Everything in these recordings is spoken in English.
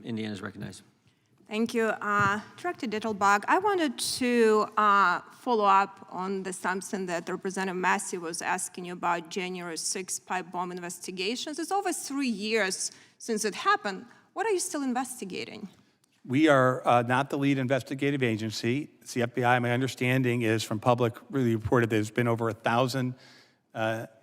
from Indiana is recognized. Thank you. Director Dettelbach, I wanted to follow up on something that Representative Massey was asking you about January 6th pipe bomb investigations. It's over 3 years since it happened. What are you still investigating? We are not the lead investigative agency. It's the FBI. My understanding is from public really reported there's been over 1,000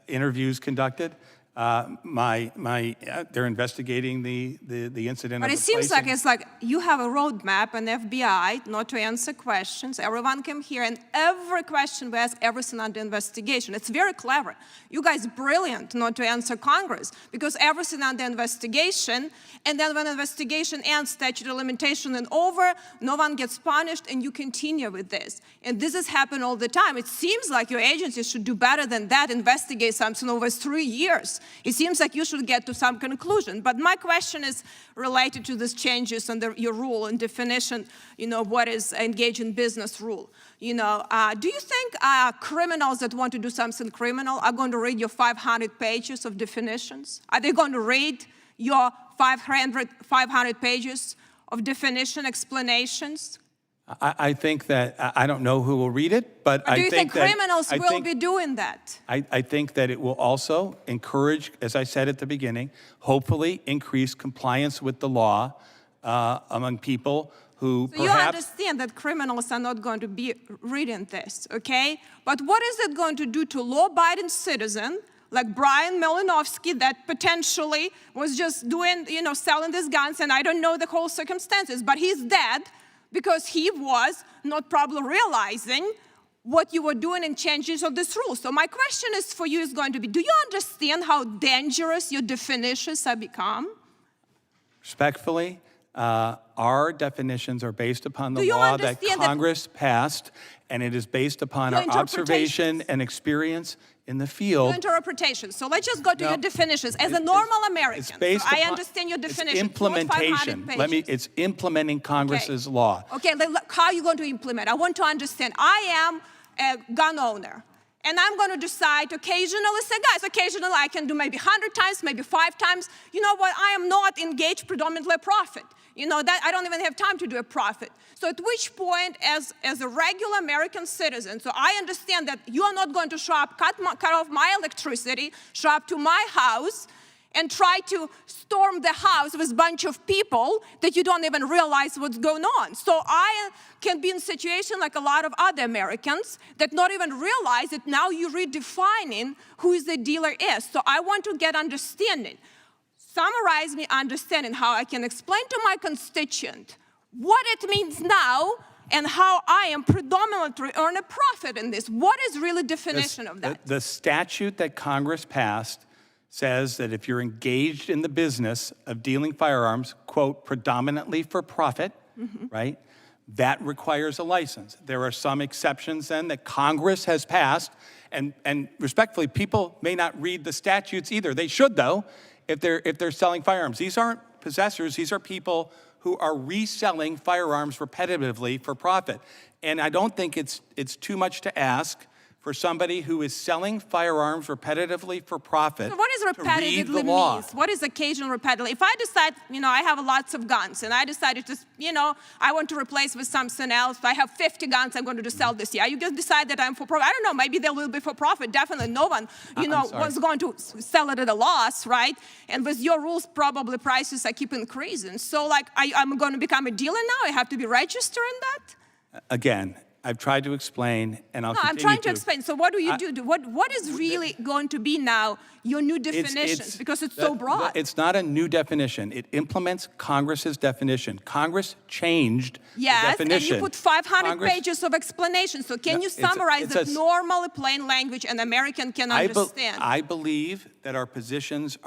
interviews conducted. They're investigating the incident. But it seems like it's like you have a roadmap, an FBI, not to answer questions. Everyone came here, and every question we ask, everything under investigation. It's very clever. You guys brilliant not to answer Congress, because everything under investigation, and then when investigation ends, statute of limitation and over, no one gets punished, and you continue with this. And this has happened all the time. It seems like your agency should do better than that, investigate something over 3 years. It seems like you should get to some conclusion. But my question is related to these changes under your rule and definition, what is engage in business rule. Do you think criminals that want to do something criminal are going to read your 500 pages of definitions? Are they going to read your 500 pages of definition explanations? I think that, I don't know who will read it, but do you think criminals will be doing that? I think that it will also encourage, as I said at the beginning, hopefully increase compliance with the law among people who so perhaps... you understand that criminals are not going to be reading this, okay? But what is it going to do to law-abiding citizens like Brian Malinowski that potentially was just doing, selling these guns, and I don't know the whole circumstances, but he's dead, because he was not probably realizing what you were doing in changes of this rule. So my question is for you is going to be, do you understand how dangerous your definitions have become? Respectfully, our definitions are based upon the law that Congress passed, and it is based upon our observation and experience in the field. Your interpretation. So let's just go to your definitions. As a normal American, so I understand your definition. It's implementation. It's implementing Congress's law. Okay, how are you going to implement? I want to understand. I am a gun owner, and I'm going to decide occasionally, say, guys, occasionally I can do maybe 100 times, maybe 5 times. You know what? I am not engaged predominantly a profit. That I don't even have time to do a profit. So at which point, as a regular American citizen, so I understand that you are not going to show up, cut off my electricity, show up to my house, and try to storm the house with a bunch of people that you don't even realize what's going on. So I can be in a situation like a lot of other Americans that not even realize that now you're redefining who the dealer is. So I want to get understanding. Summarize me understanding how I can explain to my constituent what it means now and how I am predominantly earn a profit in this. What is really definition of that? The statute that Congress passed says that if you're engaged in the business of dealing firearms, quote, predominantly for profit, right, that requires a license. There are some exceptions then that Congress has passed, and respectfully, people may not read the statutes either. They should, though, if they're selling firearms. These aren't possessors. These are people who are reselling firearms repetitively for profit. And I don't think it's too much to ask for somebody who is selling firearms repetitively for profit. So what is repetitively means? What is occasional repetitively? If I decide, I have lots of guns, and I decided to, I want to replace with something else. I have 50 guns I'm going to sell this year. You just decide that I'm for profit. I don't know, maybe they will be for profit. Definitely no one, was going to sell it at a loss, right? And with your rules, probably prices are keep increasing. So I'm going to become a dealer now? I have to be registered in that? Again, I've tried to explain, and I'll continue I'm trying to explain. So what do you do? What is really going to be now your new definitions? Because it's so broad. It's not a new definition. It implements Congress's definition. Congress changed the definition. Yes, and you put 500 pages of explanation. So can you summarize it normally, plain language, and American can understand? I believe that our positions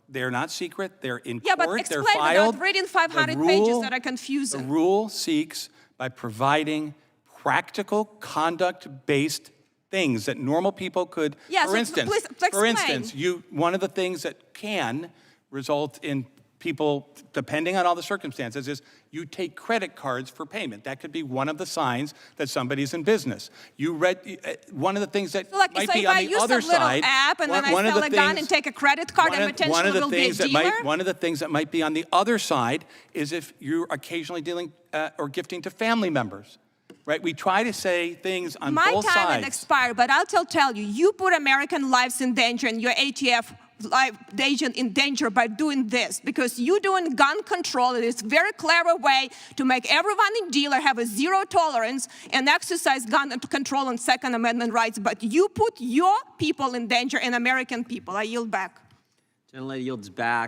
they're not secret. They're in court. Yeah, but explain without reading 500 pages that are confusing. The rule seeks by providing practical conduct-based things that normal people could, for instance, one of the things that can result in people, depending on all the circumstances, is you take credit cards for payment. That could be one of the signs that somebody's in business. You read one of the things that So, like, might so be if on I the use other a little side. app and then I sell a gun and take a credit card and potentially will be a dealer? One of the things that might be on the other side is if you're occasionally dealing or gifting to family members. Right? We try to say things on both sides. My time has expired, but I'll tell you, you put American lives in danger and your ATF agent in danger by doing this, because you're doing gun control. It is a very clever way to make everyone in dealer have a zero tolerance and exercise gun control and Second Amendment rights, but you put your people in danger and American people. I yield back. Gentlelady yields back.